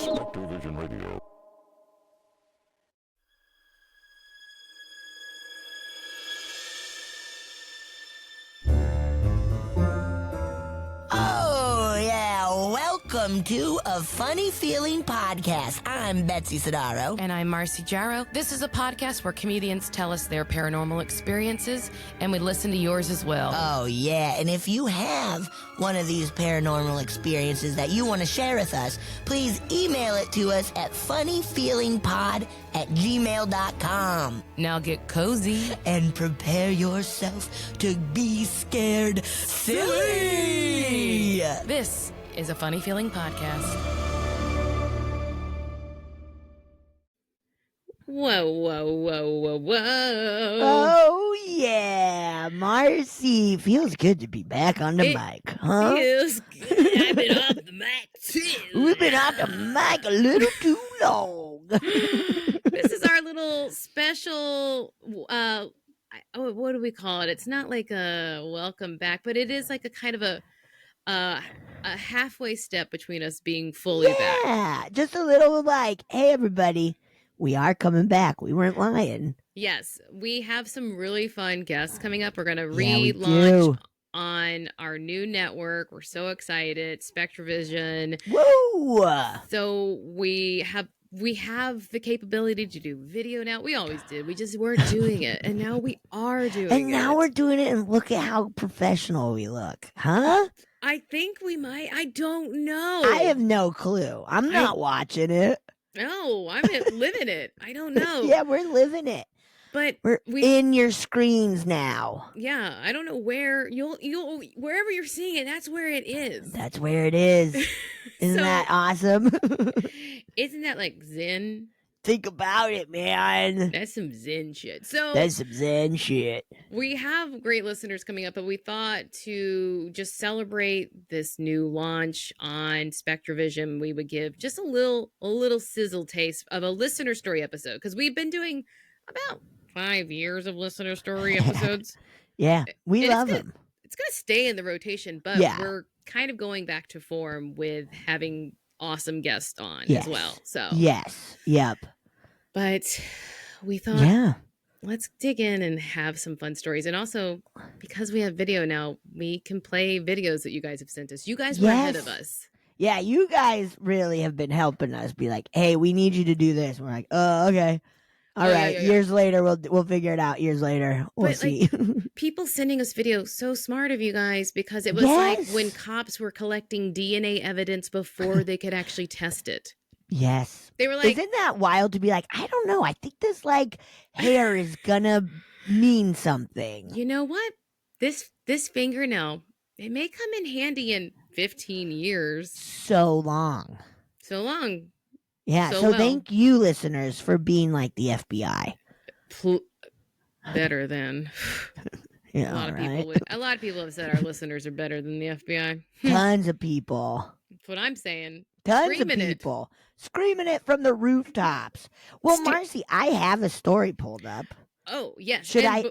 SpectreVision Radio. Oh, yeah. Welcome to A Funny Feeling Podcast. I'm Betsy Sidaro. And I'm Marcy Jarrow. This is a podcast where comedians tell us their paranormal experiences, and we listen to yours as well. Oh, yeah. And if you have one of these paranormal experiences that you want to share with us, please email it to us at funnyfeelingpod@gmail.com. Now get cozy. And prepare yourself to be scared silly. This is a Funny Feeling Podcast. Whoa, whoa, whoa, whoa, whoa. Oh, yeah. Marcy, feels good to be back on the mic, huh? Feels good. I've been off the mic, too. We've been off the mic a little too long. This is our little special, what do we call it? It's not like a welcome back, but it is like a kind of a halfway step between us being fully back. Yeah, just a little like, hey, everybody, we are coming back. We weren't lying. Yes, we have some really fun guests coming up. We're going to we relaunch on our new network. We're so excited. SpectreVision. Whoa! So we have the capability to do video now. We always did. We just weren't doing it. And now we are doing it. And now we're doing it, and look at how professional we look. Huh? I think we might. I don't know. I have no clue. I'm not watching it. No, I'm living it. I don't know. Yeah, we're living it. But we're in your screens now. Yeah, I don't know where you'll wherever you're seeing it, that's where it is. That's where it is. Isn't that awesome? Isn't that like Zen? Think about it, man. That's some Zen shit. So that's some Zen shit. We have great listeners coming up, but we thought to just celebrate this new launch on SpectreVision, we would give just a little sizzle taste of a listener story episode, because we've been doing about 5 years of listener story episodes. Yeah, we love them. It's going to stay in the rotation, but we're kind of going back to form with having awesome guests on as well. So yes, yep. But we thought, let's dig in and have some fun stories. And also, because we have video now, we can play videos that you guys have sent us. You guys were ahead of us. Yeah, you guys really have been helping us be like, hey, we need you to do this. We're like, oh, okay. All right. Yeah. Years later, we'll figure it out. Years later, we'll see. People sending us videos, so smart of you guys, because it was like when cops were collecting DNA evidence before they could actually test it. Yes. They were like, isn't that wild to be like, I don't know. I think this like hair is gonna mean something. You know what? This fingernail, it may come in handy in 15 years. So long. Yeah, so thank you, listeners, for being like the FBI. Better than yeah, a lot of people have said our listeners are better than the FBI. Tons of people. That's what I'm saying. Tons of people screaming it from the rooftops. Well, Marcy, I have a story pulled up. Oh yes. Yes,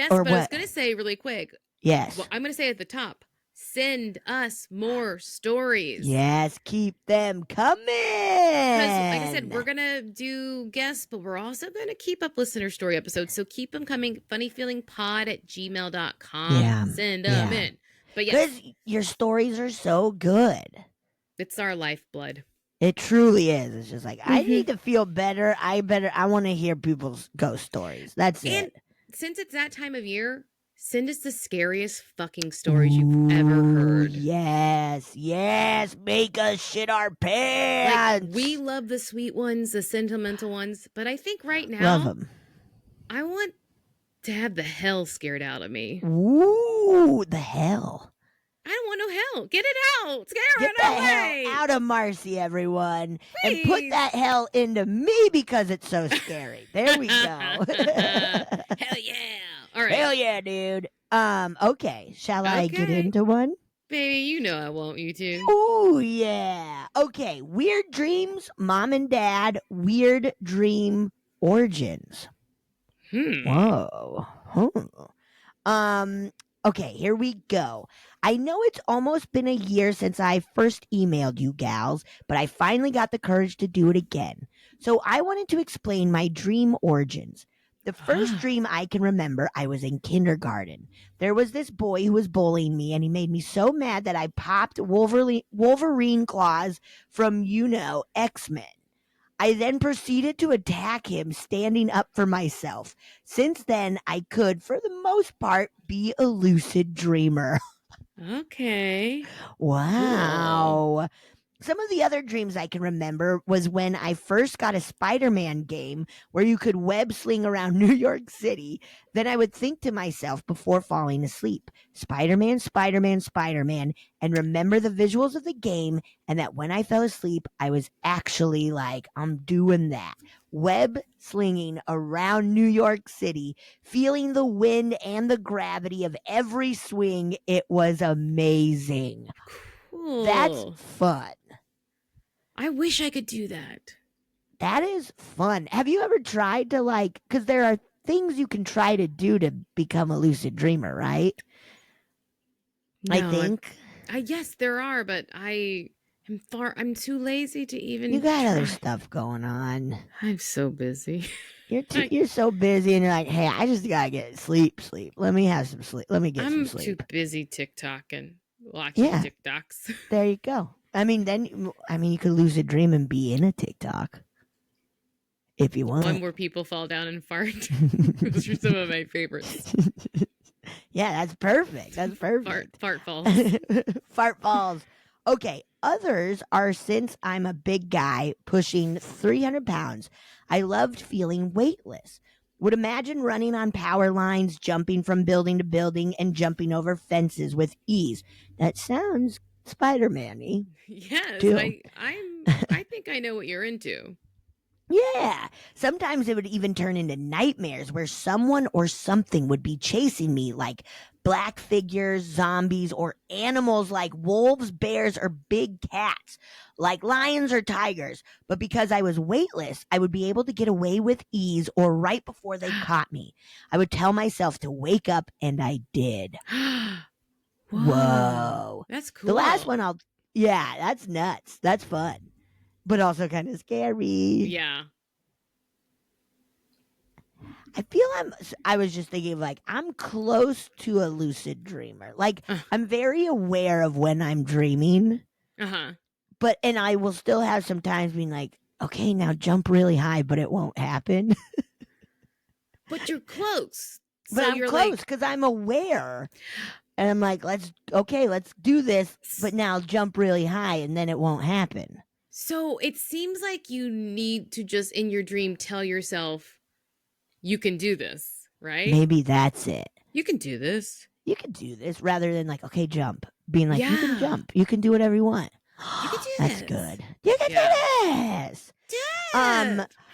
but I was going to say really quick. Yes. Well, I'm going to say at the top. Send us more stories. Yes, keep them coming. Because, like I said, we're going to do guests, but we're also going to keep up listener story episodes. So keep them coming. funnyfeelingpod@gmail.com. Yeah. Send them in. But yes. Because your stories are so good. It's our lifeblood. It truly is. It's just like, I need to feel better. I want to hear people's ghost stories. That's it. Since it's that time of year, send us the scariest fucking stories you've ever heard. Yes. Make us shit our pants. Like, we love the sweet ones, the sentimental ones, but I think right now, love them. I want to have the hell scared out of me. Ooh, the hell. I don't want no hell. Get it out. Get the hell out of Marcy, everyone. Please. And put that hell into me because it's so scary. There we go. Hell yeah. All right. Hell yeah, dude. Okay. Shall I get into one? Baby, you know I want you to. Ooh, yeah. Okay. Weird dreams, mom and dad, weird dream origins. Whoa. Okay, here we go. I know it's almost been a year since I first emailed you gals, but I finally got the courage to do it again. So I wanted to explain my dream origins. The first dream I can remember, I was in kindergarten. There was this boy who was bullying me, and he made me so mad that I popped Wolverine claws from, X-Men. I then proceeded to attack him, standing up for myself. Since then, I could, for the most part, be a lucid dreamer. Okay. Wow. Cool. Some of the other dreams I can remember was when I first got a Spider-Man game where you could web sling around New York City. Then I would think to myself before falling asleep, Spider-Man, Spider-Man, Spider-Man, and remember the visuals of the game, and that when I fell asleep, I was actually like, I'm doing that. Web slinging around New York City, feeling the wind and the gravity of every swing. It was amazing. Cool. That's fun. I wish I could do that. That is fun. Have you ever tried to because there are things you can try to do to become a lucid dreamer, right? No, I think. Yes, there are, but I'm too lazy to even You got try. other stuff going on. I'm so busy. You're so busy, and you're like, hey, I just gotta get sleep. Let me have some sleep. Let me get some sleep. I'm too busy TikToking, watching TikToks. There you go. I mean, you could lucid dream and be in a TikTok if you want. One where people fall down and fart. Those are some of my favorites. Yeah, that's perfect. That's perfect. Fart falls. Fart falls. Okay, others are since I'm a big guy pushing 300 pounds, I loved feeling weightless. Would imagine running on power lines, jumping from building to building, and jumping over fences with ease. That sounds Spider-Man-y. Yes, too. I think I know what you're into. Yeah. Sometimes it would even turn into nightmares where someone or something would be chasing me, like black figures, zombies, or animals like wolves, bears, or big cats, like lions or tigers. But because I was weightless, I would be able to get away with ease or right before they caught me. I would tell myself to wake up, and I did. Whoa. That's cool. The last one yeah, that's nuts. That's fun. But also kind of scary. Yeah. I feel I was just thinking I'm close to a lucid dreamer. I'm very aware of when I'm dreaming. Uh-huh. And I will still have some times being like, okay, now jump really high, but it won't happen. But you're close. But I'm close because I'm aware. And I'm like, let's do this, but now jump really high and then it won't happen. So it seems like you need to just in your dream tell yourself you can do this, right? Maybe that's it. You can do this. You can do this rather than okay, jump. Being like, you can jump. You can do whatever you want. You can do That's this. good. You can do this. Do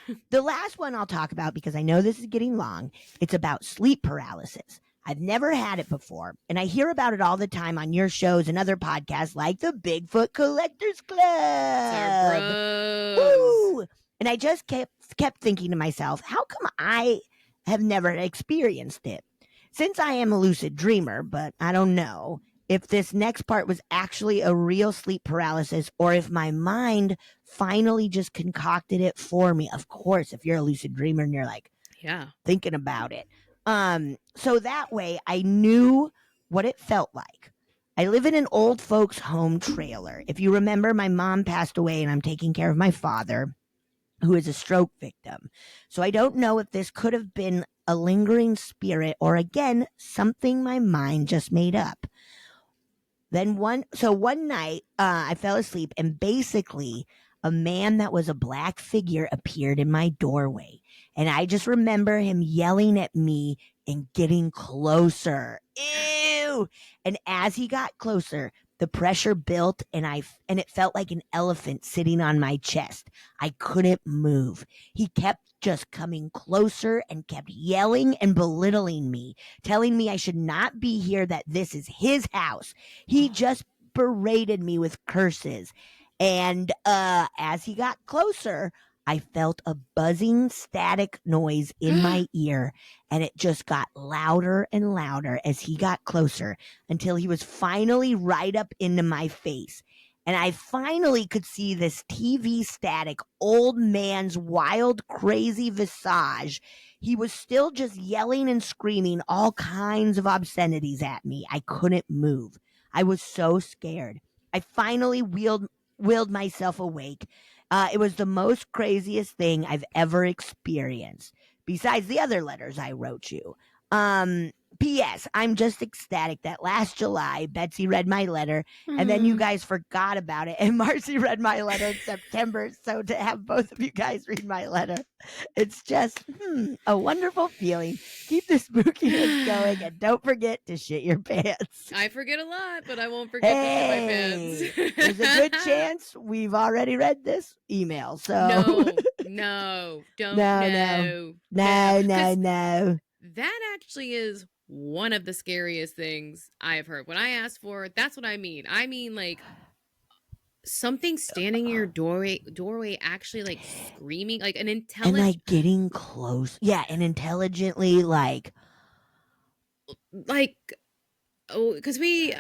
it. The last one I'll talk about, because I know this is getting long, it's about sleep paralysis. I've never had it before, and I hear about it all the time on your shows and other podcasts like the Bigfoot Collectors Club. Woo! And I just kept thinking to myself, how come I have never experienced it? Since I am a lucid dreamer, but I don't know if this next part was actually a real sleep paralysis or if my mind finally just concocted it for me. Of course, if you're a lucid dreamer and you're thinking about it. So that way I knew what it felt like. I live in an old folks home trailer. If you remember, my mom passed away and I'm taking care of my father, who is a stroke victim. So I don't know if this could have been a lingering spirit or again, something my mind just made up. Then one night, I fell asleep and basically a man that was a black figure appeared in my doorway. And I just remember him yelling at me and getting closer. Ew! And as he got closer, the pressure built and it felt like an elephant sitting on my chest. I couldn't move. He kept just coming closer and kept yelling and belittling me, telling me I should not be here, that this is his house. He just berated me with curses. And as he got closer, I felt a buzzing static noise in my ear, and it just got louder and louder as he got closer until he was finally right up into my face. And I finally could see this TV static old man's wild, crazy visage. He was still just yelling and screaming all kinds of obscenities at me. I couldn't move. I was so scared. I finally willed myself awake. It was the most craziest thing I've ever experienced, besides the other letters I wrote you. P.S. I'm just ecstatic that last July, Betsy read my letter, and then you guys forgot about it, and Marcy read my letter in September. So to have both of you guys read my letter, it's just a wonderful feeling. Keep the spookiness going, and don't forget to shit your pants. I forget a lot, but I won't forget to shit my pants. There's a good chance we've already read this email. So no. That actually is one of the scariest things I've heard. When I asked for it, that's what I mean. I mean, like, something standing in your doorway actually, like, screaming, like an intelligent... And, like, getting close. Yeah, and intelligently, like... oh, because we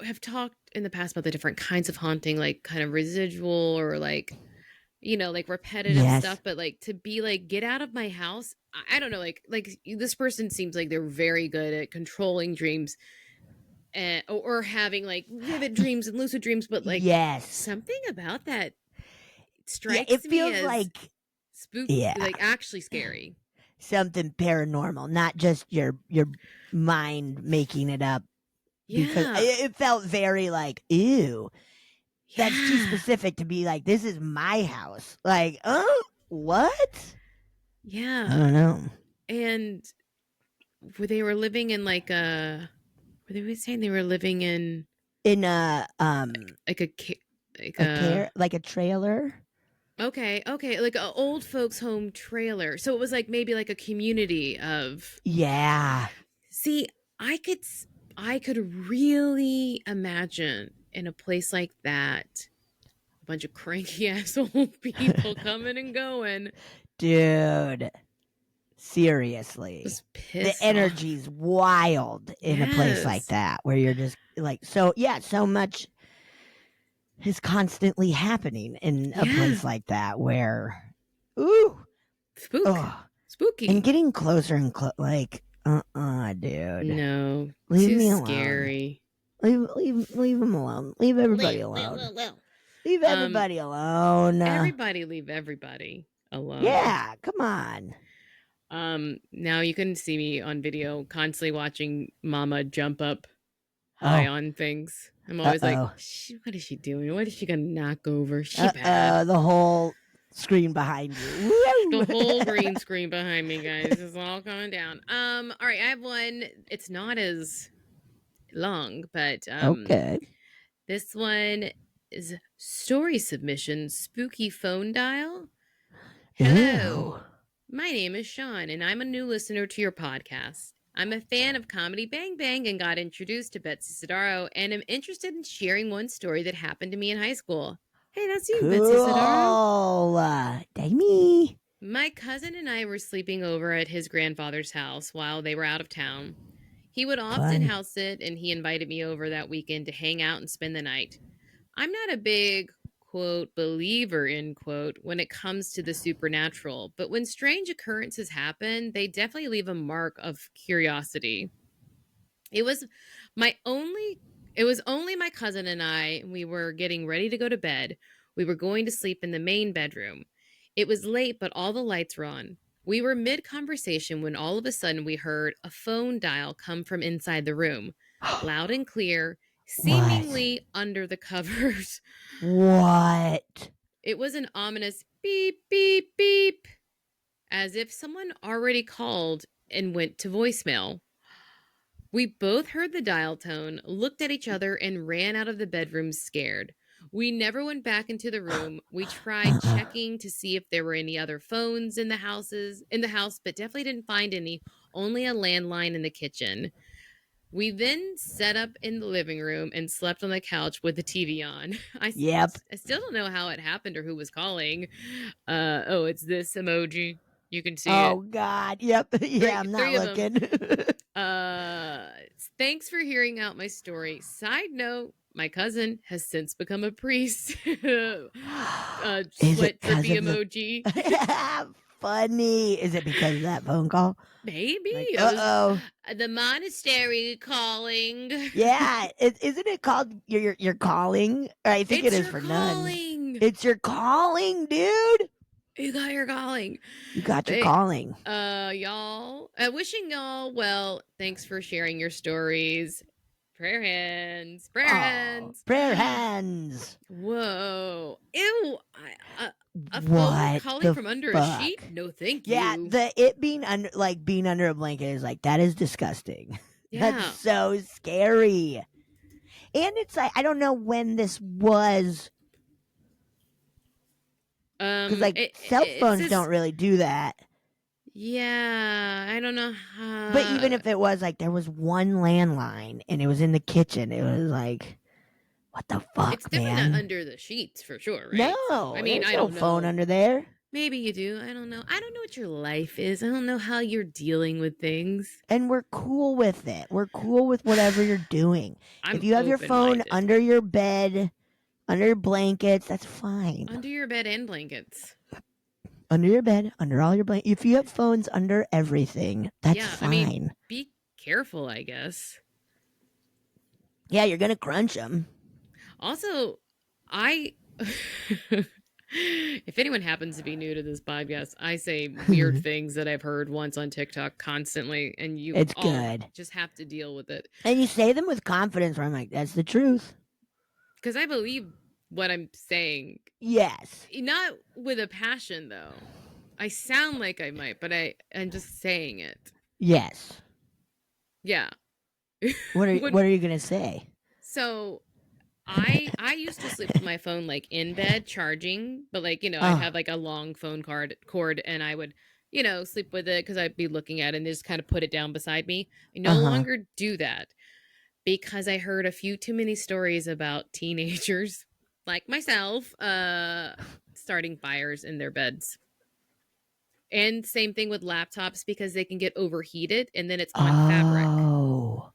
have talked in the past about the different kinds of haunting, like, kind of residual or, like... like repetitive stuff, but like to be like, get out of my house. I don't know, like this person seems like they're very good at controlling dreams or having like vivid dreams and lucid dreams, but like something about that strikes it me feels as like spooky, like actually scary. Something paranormal, not just your mind making it up. Because it felt very like, ew. That's too specific to be like, this is my house. Like, what? Yeah. I don't know. And they were living in like were they saying they were living in a trailer? Okay, like an old folks home trailer. So it was like maybe like a community of... Yeah. See, I could really imagine in a place like that, a bunch of cranky ass old people coming and going. Dude, seriously. The energy's wild in a place like that where you're just like, so much is constantly happening in a place like that where, spooky. And getting closer and like, dude. No, leave me alone. Scary. Leave him alone. Leave everybody alone. Leave everybody alone. Everybody leave everybody alone. Yeah, come on. Now you can see me on video constantly watching Mama jump up high on things. I'm always like, what is she doing? What is she gonna knock over? She bad. The whole screen behind you. The whole green screen behind me, guys, is all coming down. All right, I have one. It's not as long, but okay. This one is story submission, spooky phone dial. Hello. My name is Sean, and I'm a new listener to your podcast. I'm a fan of Comedy Bang Bang and got introduced to Betsy Sidaro, and am interested in sharing one story that happened to me in high school. Hey, that's you, Betsy Sidaro. Damie. My cousin and I were sleeping over at his grandfather's house while they were out of town. He would often house sit, and he invited me over that weekend to hang out and spend the night. I'm not a big, quote, believer, end quote, when it comes to the supernatural, but when strange occurrences happen, they definitely leave a mark of curiosity. It was only my cousin and I. We were getting ready to go to bed. We were going to sleep in the main bedroom. It was late, but all the lights were on. We were mid-conversation when all of a sudden we heard a phone dial come from inside the room, loud and clear, seemingly under the covers. What? It was an ominous beep, beep, beep, as if someone already called and went to voicemail. We both heard the dial tone, looked at each other, and ran out of the bedroom scared. We never went back into the room. We tried checking to see if there were any other phones in the house, but definitely didn't find any, only a landline in the kitchen. We then set up in the living room and slept on the couch with the TV on. I still don't know how it happened or who was calling. It's this emoji. You can see it. Oh God. Yep. Yeah, I'm not looking. Thanks for hearing out my story. Side note, my cousin has since become a priest. Sweat drippy emoji. Funny. Is it because of that phone call? Maybe. Like, the monastery calling. Yeah. Isn't it called your calling? I think it is for nuns. It's your calling, dude. You got your calling. You got your calling. Y'all. Wishing y'all well. Thanks for sharing your stories. Prayer hands. Prayer hands. Prayer hands. Whoa. Ew. A phone calling from under a sheet? No, thank you. Yeah, being under a blanket is like, that is disgusting. Yeah. That's so scary. And it's like, I don't know when this was. Because cell phones don't really do that. Yeah, I don't know how. But even if it was like, there was one landline and it was in the kitchen, it was like, what the fuck, it's definitely not under the sheets for sure, right? No, I mean, there's I don't no phone know. under there. Maybe you do. I don't know. I don't know what your life is. I don't know how you're dealing with things. And we're cool with it. We're cool with whatever you're doing. If you have your phone under your bed, under your blankets, that's fine. Under your bed and blankets. Under your bed, under all your blankets. If you have phones under everything, that's fine. I mean, be careful, I guess. Yeah, you're going to crunch them. Also, if anyone happens to be new to this podcast, I say weird things that I've heard once on TikTok constantly, and it's good. Just have to deal with it. And you say them with confidence, where I'm like, that's the truth. Because I believe what I'm saying. Yes. Not with a passion, though. I sound like I might, but I'm just saying it. Yes. Yeah. What are you going to say? So I used to sleep with my phone like in bed charging, but like, I'd have like a long phone cord and I would, sleep with it because I'd be looking at it and just kind of put it down beside me. I no longer do that because I heard a few too many stories about teenagers like myself starting fires in their beds. And same thing with laptops because they can get overheated and then it's on fabric. Oh.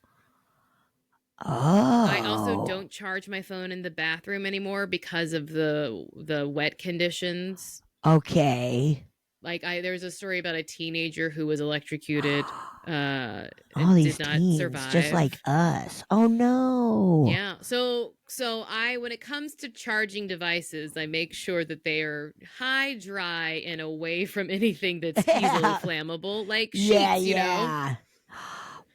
I also don't charge my phone in the bathroom anymore because of the wet conditions. Okay. Like there's a story about a teenager who was electrocuted. All these did not teens, survive. just like us. Oh no. Yeah. So when it comes to charging devices, I make sure that they are high, dry, and away from anything that's easily flammable, like sheets. You know.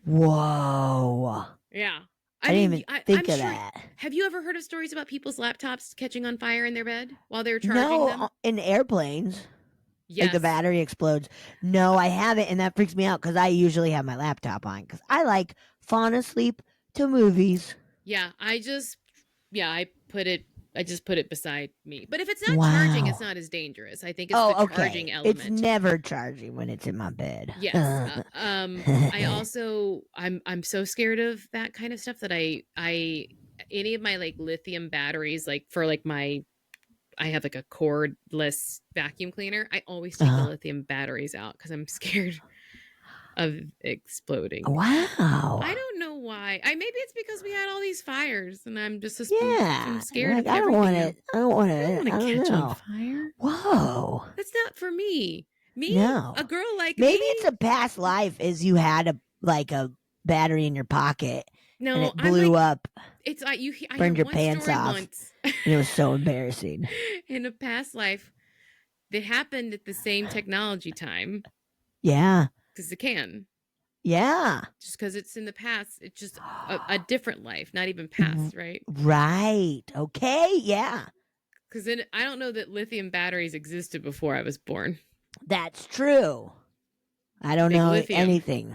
Whoa. Yeah. I didn't even think of that. Have you ever heard of stories about people's laptops catching on fire in their bed while they're charging them? No, in airplanes. Yes. Like the battery explodes. No, I haven't, and that freaks me out because I usually have my laptop on because I like falling asleep to movies. Yeah, I just put it beside me. But if it's not charging, it's not as dangerous. I think it's the charging element. It's never charging when it's in my bed. Yes. I'm so scared of that kind of stuff that I any of my like lithium batteries, like for like I have like a cordless vacuum cleaner. I always take the lithium batteries out because I'm scared of exploding. Wow. I don't know why. Maybe it's because we had all these fires and I'm just I'm scared like, of I don't want everything. I don't want to catch on fire. Whoa. That's not for me. No. A girl like maybe me. It's a past life is you had a battery in your pocket. No, and it blew up. It's I burned your one pants story off. Once. And it was so embarrassing. In a past life, that happened at the same technology time. Yeah. Because it can. Yeah. Just because it's in the past, it's just a different life, not even past, right? Right. Okay. Yeah. Because then I don't know that lithium batteries existed before I was born. That's true. I don't know anything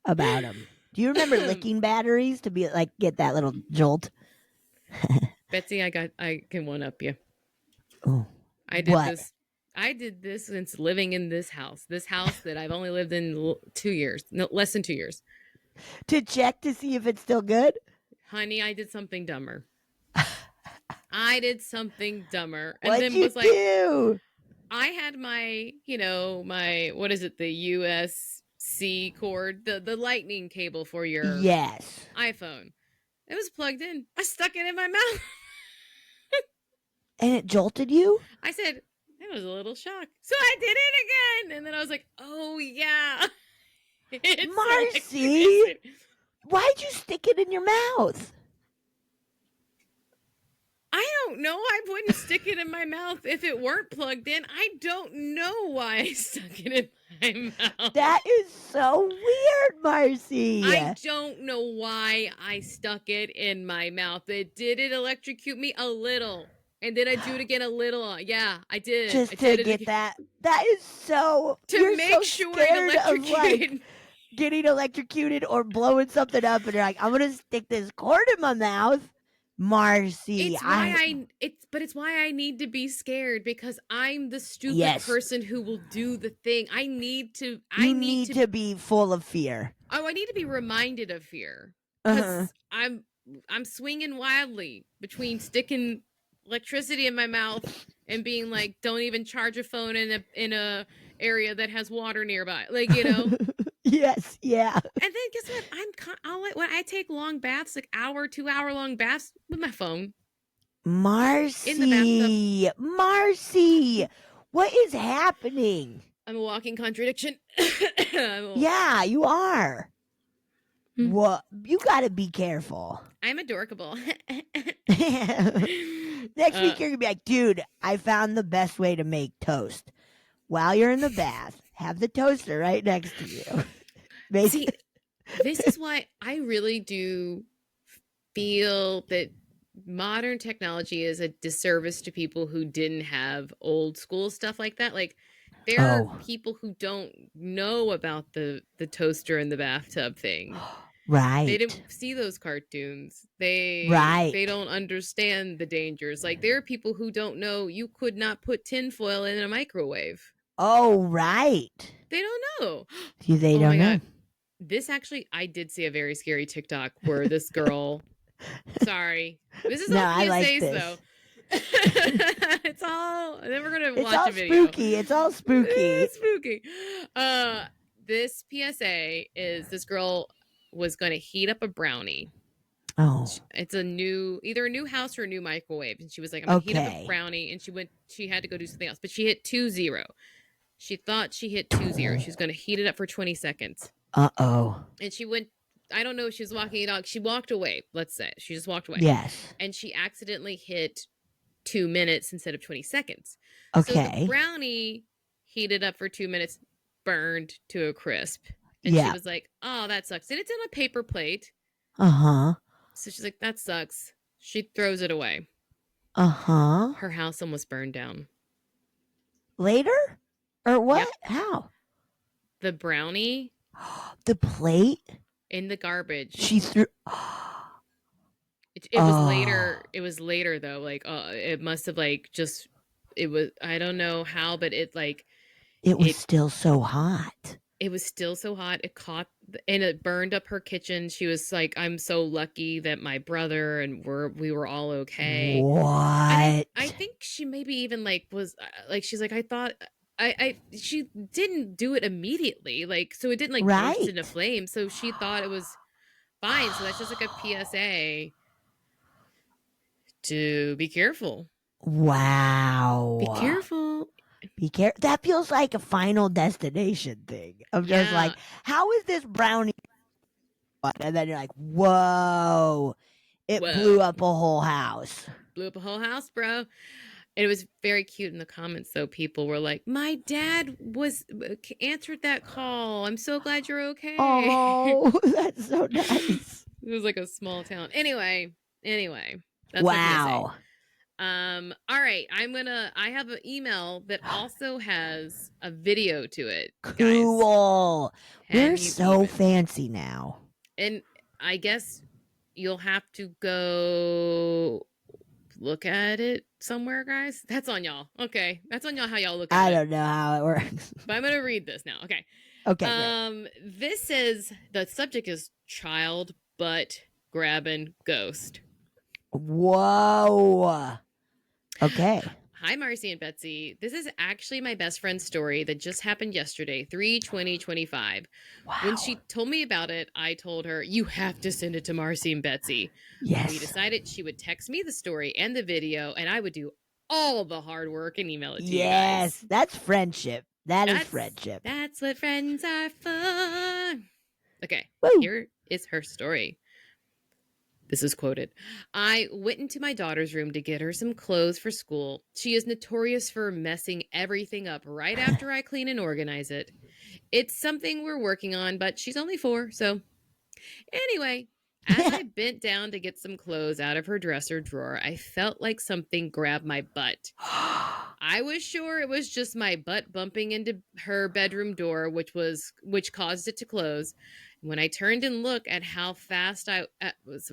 about them. Do you remember licking batteries to be like get that little jolt? Betsy, I can one up you. Oh, I did this since living in this house that I've only lived in 2 years, no, less than 2 years. To check to see if it's still good? Honey, I did something dumber. I did something dumber. And What'd then you was like, do? I had my, my, what is it? The USB cord, the lightning cable for your Yes. iPhone. It was plugged in. I stuck it in my mouth. And it jolted you? I said, that was a little shock. So I did it again. And then I was like, oh, yeah. Marcy, why'd you stick it in your mouth? I don't know. I wouldn't stick it in my mouth if it weren't plugged in. I don't know why I stuck it in my mouth. That is so weird, Marcy. I don't know why I stuck it in my mouth. Did it electrocute me a little? And did I do it again a little? Yeah, I did. Just I to did get that. That is so. To make so sure scared it electrocuted. of, getting electrocuted or blowing something up, and you're like, I'm gonna stick this cord in my mouth. Marcy, it's why I need to be scared, because I'm the stupid person who will do the thing. I need to be full of fear. Oh, I need to be reminded of fear, because I'm swinging wildly between sticking electricity in my mouth and being like, don't even charge a phone in a area that has water nearby, Yes, yeah. And then guess what? When I take long baths, like 2-hour long baths, with my phone. Marcy, in the bathtub. Marcy, what is happening? I'm a walking contradiction. Yeah, you are. What? You got to be careful. I'm adorkable. Next week you're gonna be like, dude, I found the best way to make toast. While you're in the bath, have the toaster right next to you. See, this is why I really do feel that modern technology is a disservice to people who didn't have old school stuff like that. Like, there are people who don't know about the toaster in the bathtub thing. Right. They didn't see those cartoons. They don't understand the dangers. Like, there are people who don't know you could not put tinfoil in a microwave. Oh, right. They don't know. They don't know. God. This actually, I did see a very scary TikTok where this girl, sorry, this is all PSAs though. It's all, and then we're going to watch a video. It's all spooky. It's spooky. This PSA is, this girl was going to heat up a brownie. Oh. It's either a new house or a new microwave. And she was like, I'm going to heat up a brownie. And she had to go do something else. But she hit 2-0. She thought she hit 2-0. She was going to heat it up for 20 seconds. Uh-oh. And she went, I don't know if she was walking a dog. She walked away, let's say. She just walked away. Yes. And she accidentally hit 2 minutes instead of 20 seconds. Okay. So the brownie heated up for 2 minutes, burned to a crisp. And she was like, oh, that sucks. And it's in a paper plate. Uh-huh. So she's like, that sucks. She throws it away. Uh-huh. Her house almost burned down. Later? Or what? Yep. How? The brownie. The plate? In the garbage. She threw... It was later. It was later, though. Like, it must have, it was... I don't know how, but it was still so hot. It was still so hot. It caught... And it burned up her kitchen. She was like, I'm so lucky that my brother and we were all okay. What? I think she maybe even was she's like, I thought she didn't do it immediately. So it didn't burst into flame. So she thought it was fine. So that's just like a PSA to be careful. Wow. Be careful. That feels like a Final Destination thing. I'm just like, how is this brownie? And then you're like, whoa. It blew up a whole house. Blew up a whole house, bro. And it was very cute in the comments, though. People were like, my dad answered that call. I'm so glad you're okay. Oh, that's so nice. It was like a small town. Anyway. That's wow. All right. I have an email that also has a video to it. Cool. We're so fancy now. And I guess you'll have to go look at it somewhere, guys. That's on y'all. Okay. That's on y'all how y'all look at it. I don't know how it works. But I'm going to read this now. Okay. Okay, great. This says the subject is child butt grabbing ghost. Whoa. Okay. Hi, Marcy and Betsy. This is actually my best friend's story that just happened yesterday, 3/20/25. Wow. When she told me about it, I told her, you have to send it to Marcy and Betsy. Yes. We decided she would text me the story and the video, and I would do all the hard work and email it to you guys. Yes, that's friendship. That's friendship. That's what friends are for. Okay, Woo. Here is her story. This is quoted. I went into my daughter's room to get her some clothes for school. She is notorious for messing everything up right after I clean and organize it. It's something we're working on, but she's only 4, so... Anyway, as I bent down to get some clothes out of her dresser drawer, I felt like something grabbed my butt. I was sure it was just my butt bumping into her bedroom door, which caused it to close. When I turned and looked at how fast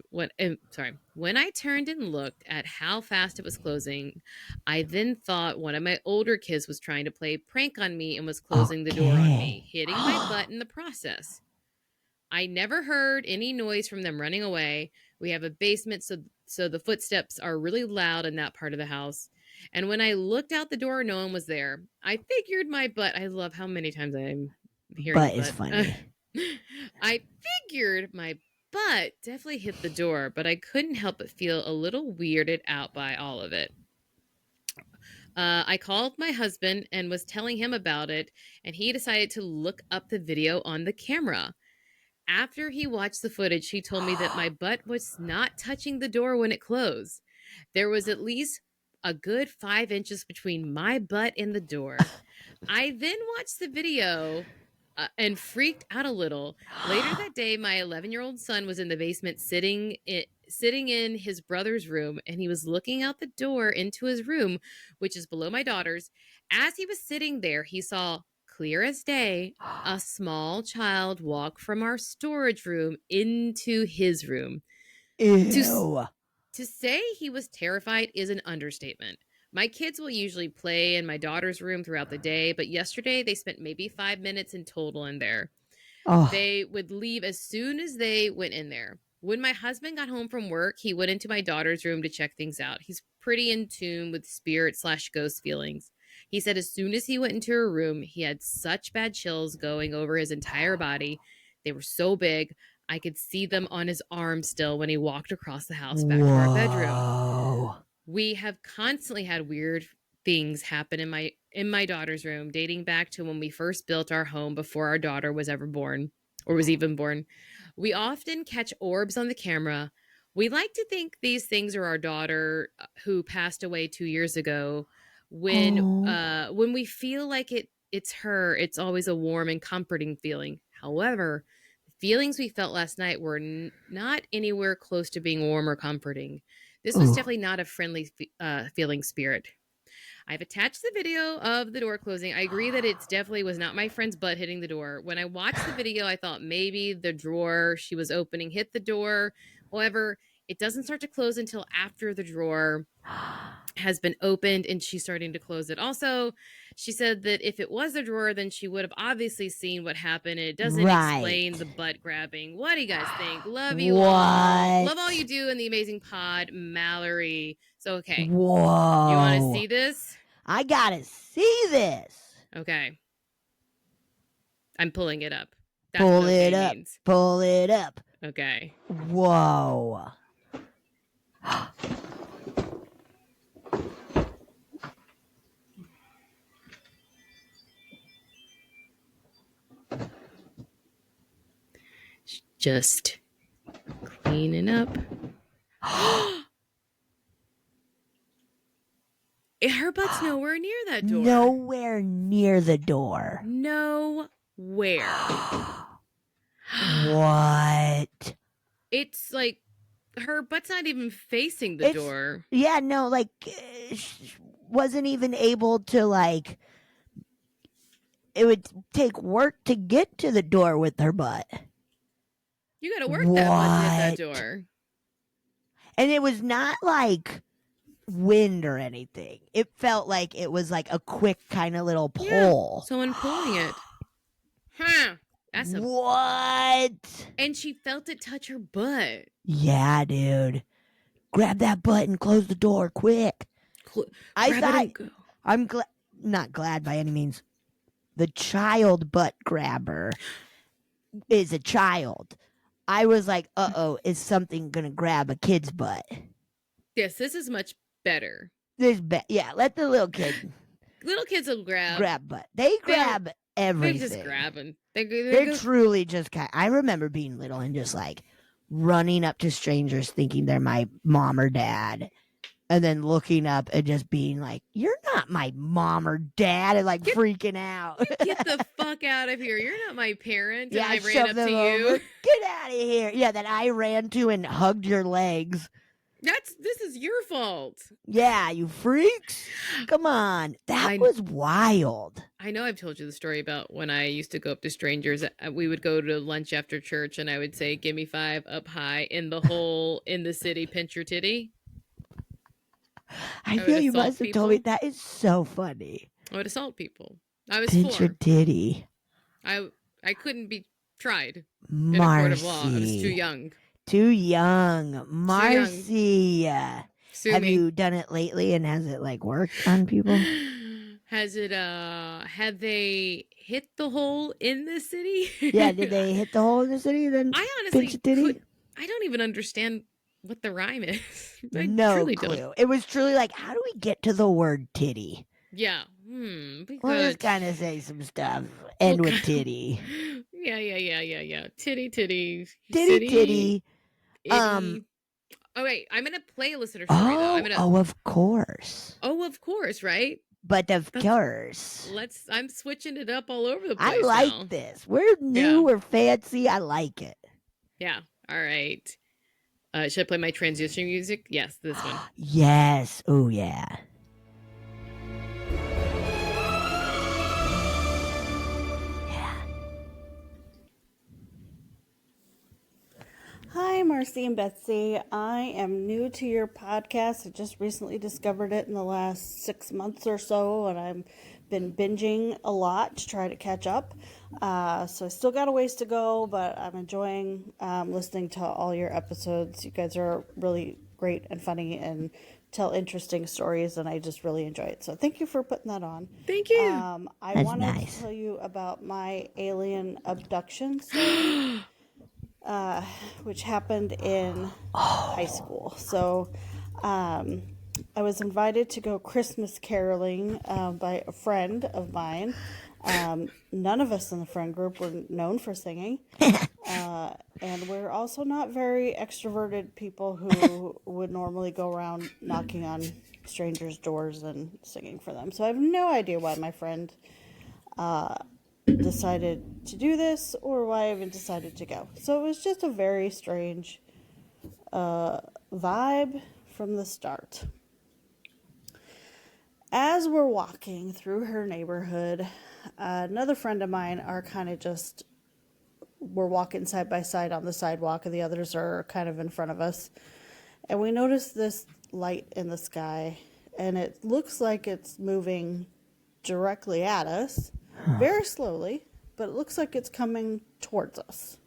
when I turned and looked at how fast it was closing, I then thought one of my older kids was trying to play a prank on me and was closing the door on me, hitting my butt in the process. I never heard any noise from them running away. We have a basement, so the footsteps are really loud in that part of the house. And when I looked out the door, no one was there. I figured my butt. I love how many times I'm hearing butt is funny. I figured my butt definitely hit the door, but I couldn't help but feel a little weirded out by all of it. I called my husband and was telling him about it, and he decided to look up the video on the camera. After he watched the footage, he told me that my butt was not touching the door when it closed. There was at least a good 5 inches between my butt and the door. I then watched the video and freaked out a little. Later that day, my 11-year-old son was in the basement sitting in his brother's room, and he was looking out the door into his room, which is below my daughter's. As he was sitting there, he saw, clear as day, a small child walk from our storage room into his room. Ew. To say he was terrified is an understatement. My kids will usually play in my daughter's room throughout the day, but yesterday they spent maybe 5 minutes in total in there. Oh. They would leave as soon as they went in there. When my husband got home from work, he went into my daughter's room to check things out. He's pretty in tune with spirit/ghost feelings. He said as soon as he went into her room, he had such bad chills going over his entire body. They were so big, I could see them on his arm still when he walked across the house back to our bedroom. We have constantly had weird things happen in my daughter's room, dating back to when we first built our home before our daughter was ever born, or was even born. We often catch orbs on the camera. We like to think these things are our daughter who passed away 2 years ago. When we feel like it's her, it's always a warm and comforting feeling. However, the feelings we felt last night were not anywhere close to being warm or comforting. This was definitely not a friendly feeling spirit. I've attached the video of the door closing. I agree that it definitely was not my friend's butt hitting the door. When I watched the video, I thought maybe the drawer she was opening hit the door. However, it doesn't start to close until after the drawer has been opened and she's starting to close it. Also, she said that if it was a drawer, then she would have obviously seen what happened. And it doesn't explain the butt grabbing. What do you guys think? Love you all. Love all you do in the amazing pod, Mallory. So, okay. Whoa. You want to see this? I gotta see this. Okay. I'm pulling it up. That's Pull it up. Means. Pull it up. Okay. Whoa. Just cleaning up. Her butt's nowhere near that door. Nowhere near the door. Nowhere. What? It's like her butt's not even facing the door. Yeah, no, like wasn't even able to like. It would take work to get to the door with her butt. You gotta work that butt to hit that door. And it was not like wind or anything. It felt like it was like a quick kind of little pull. Yeah, someone pulling it. Huh. That's a... What? And she felt it touch her butt. Yeah, dude. Grab that button, close the door, quick. I Grab it thought, and go. I'm not glad by any means. The child butt grabber is a child. I was like, uh-oh, is something going to grab a kid's butt? Yes, this is much better. Yeah, let the little kid. Little kids will grab butt. They grab everything. They're just grabbing. They're truly just kind. I remember being little and just like running up to strangers thinking they're my mom or dad. And then looking up and just being like, "You're not my mom or dad," and like freaking out. Get the fuck out of here! You're not my parent. Yeah, and I ran up to you. Get out of here! Yeah, that I ran to and hugged your legs. This is your fault. Yeah, you freaks! Come on, that was wild. I know I've told you the story about when I used to go up to strangers. We would go to lunch after church, and I would say, "Give me 5 up high in the hole in the city, pinch your titty." I feel you must have told me. That is so funny. I would assault people. I was pinch your titty. I couldn't be tried Marcy. in a court of law. I was too young. Too young. Marcy. Have you done it lately, and has it like worked on people? Has it have they hit the hole in the city? Yeah, did they hit the hole in the city then? I honestly I don't even understand what the rhyme is. No clue. Don't. It was truly like, how do we get to the word titty? Yeah. We'll just kind of say some stuff. End with titty. Yeah. Titty. Titty. Oh wait, I'm gonna play a listener story though. Of course. Oh, of course, right? But of course. I'm switching it up all over the place. I like this. We're new, we're fancy. I like it. Yeah. All right. Should I play my transition music? Yes, this one. Yes. Oh, yeah. Hi, Marcy and Betsy. I am new to your podcast. I just recently discovered it in the last 6 months or so, and I've been binging a lot to try to catch up. So I still got a ways to go, but I'm enjoying listening to all your episodes. You guys are really great and funny and tell interesting stories, and I just really enjoy it. So thank you for putting that on. Thank you. I wanted to tell you about my alien abduction story. Which happened in high school. So I was invited to go Christmas caroling by a friend of mine. None of us in the friend group were known for singing. And we're also not very extroverted people who would normally go around knocking on strangers' doors and singing for them. So I have no idea why my friend decided to do this or why I even decided to go. So it was just a very strange vibe from the start. As we're walking through her neighborhood, another friend of mine we're walking side by side on the sidewalk, and the others are kind of in front of us. And we notice this light in the sky, and it looks like it's moving directly at us, very slowly, but it looks like it's coming towards us.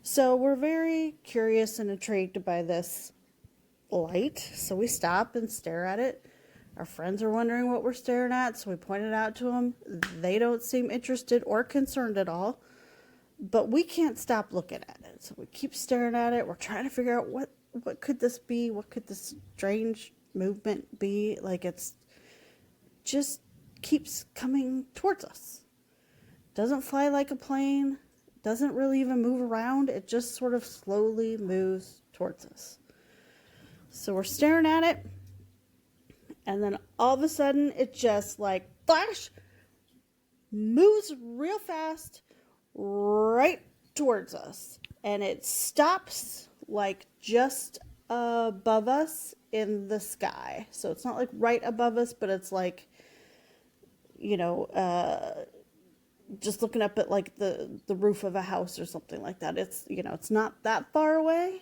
So we're very curious and intrigued by this light, so we stop and stare at it. Our friends are wondering what we're staring at, so we point it out to them. They don't seem interested or concerned at all, but we can't stop looking at it. So we keep staring at it. We're trying to figure out what could this be? What could this strange movement be? Like, it's just keeps coming towards us. Doesn't fly like a plane. Doesn't really even move around. It just sort of slowly moves towards us. So we're staring at it, and then all of a sudden it just like flash moves real fast right towards us, and it stops like just above us in the sky. So it's not like right above us, but it's like, just looking up at like the roof of a house or something like that. It's, it's not that far away.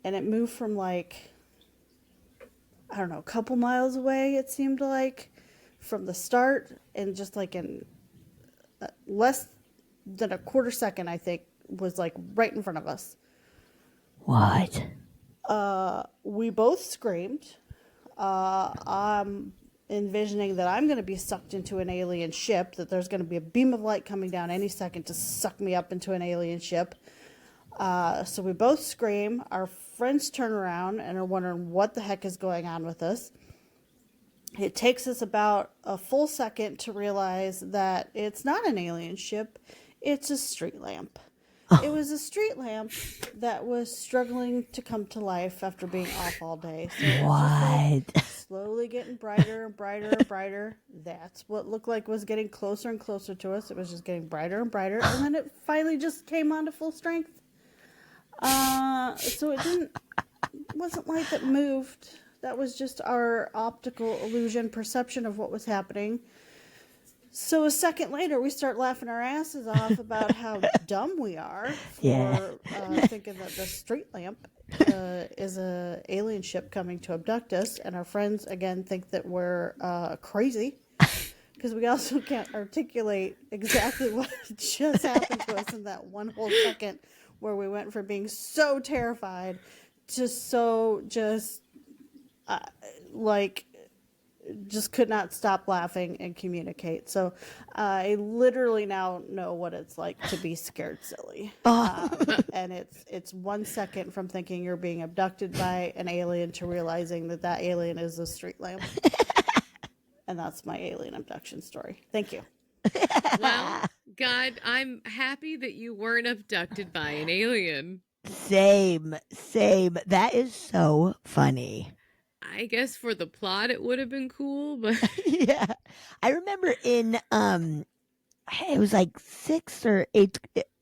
And it moved from like, a couple miles away, it seemed like, from the start, and just like in less than a quarter second, I think, was like right in front of us. What? We both screamed. I'm envisioning that I'm going to be sucked into an alien ship, that there's going to be a beam of light coming down any second to suck me up into an alien ship. So we both scream. Our friends turn around and are wondering what the heck is going on with us. It takes us about a full second to realize that it's not an alien ship. It's a street lamp. It was a street lamp that was struggling to come to life after being off all day. So it was just like slowly getting brighter and brighter and brighter. That's what looked like was getting closer and closer to us. It was just getting brighter and brighter. And then it finally just came on to full strength. So it wasn't like it moved. That was just our optical illusion perception of what was happening. So a second later, we start laughing our asses off about how dumb we are for thinking that the street lamp is a alien ship coming to abduct us. And our friends, again, think that we're crazy because we also can't articulate exactly what just happened to us in that one whole second where we went from being so terrified to so just just could not stop laughing and communicate. So I literally now know what it's like to be scared silly. And it's 1 second from thinking you're being abducted by an alien to realizing that that alien is a street lamp. And that's my alien abduction story. Thank you. Well, God, I'm happy that you weren't abducted by an alien. Same. That is so funny. I guess for the plot it would have been cool, but Yeah. I remember in it was like 6th or 8th,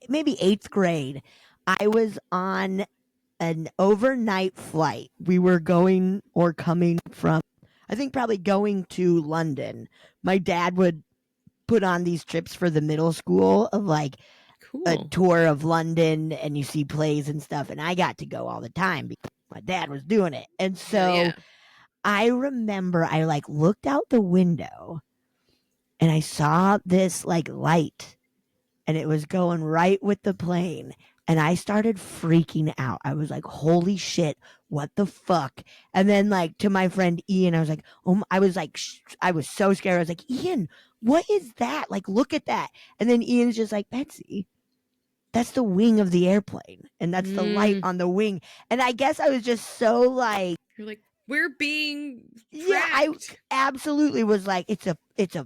maybe 8th grade. I was on an overnight flight. We were going or coming from, I think probably going to London. My dad would put on these trips for the middle school of like cool. a tour of London, and you see plays and stuff, and I got to go all the time because my dad was doing it. And so Yeah. I remember I like looked out the window and I saw this like light, and it was going right with the plane, and I started freaking out. I was like, holy shit, what the fuck? And then like to my friend Ian, I was like, I was like, I was so scared. I was like, Ian, what is that? Like, look at that. And then Ian's just like, Betsy, that's the wing of the airplane, and that's the light on the wing. And I guess I was just so like, You're like, we're being tracked. yeah, I absolutely was like, it's a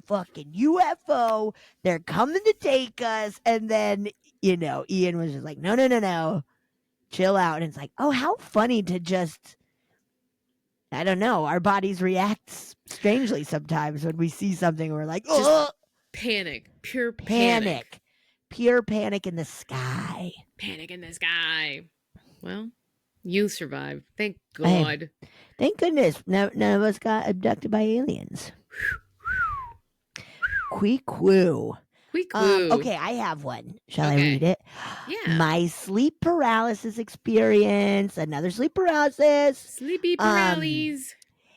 fucking UFO. They're coming to take us. And then, Ian was just like, no, chill out. And it's like, oh, how funny to just, I don't know, our bodies react strangely sometimes when we see something and we're like, oh, panic, pure panic in the sky. Panic in the sky. Well, you survived. Thank Hey, God. thank goodness none of us got abducted by aliens. Quee-quoo. Okay, I have one. Shall I read it? Yeah. My sleep paralysis experience. Another sleep paralysis. Sleepy paralysis.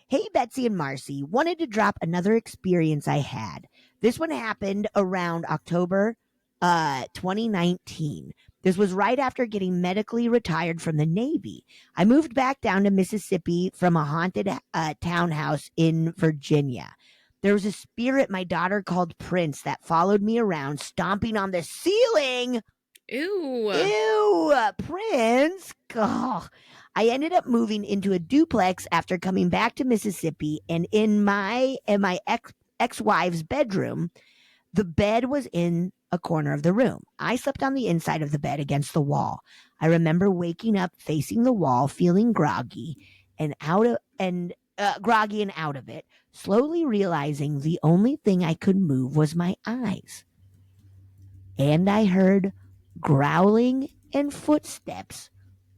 Hey, Betsy and Marcy. Wanted to drop another experience I had. This one happened around October 2019. This was right after getting medically retired from the Navy. I moved back down to Mississippi from a haunted townhouse in Virginia. There was a spirit my daughter called Prince that followed me around, stomping on the ceiling. Ew, Prince. Oh. I ended up moving into a duplex after coming back to Mississippi, and in my ex-wife's bedroom, the bed was in a corner of the room. I slept on the inside of the bed against the wall. I remember waking up facing the wall, feeling groggy and out of it, slowly realizing the only thing I could move was my eyes. And I heard growling and footsteps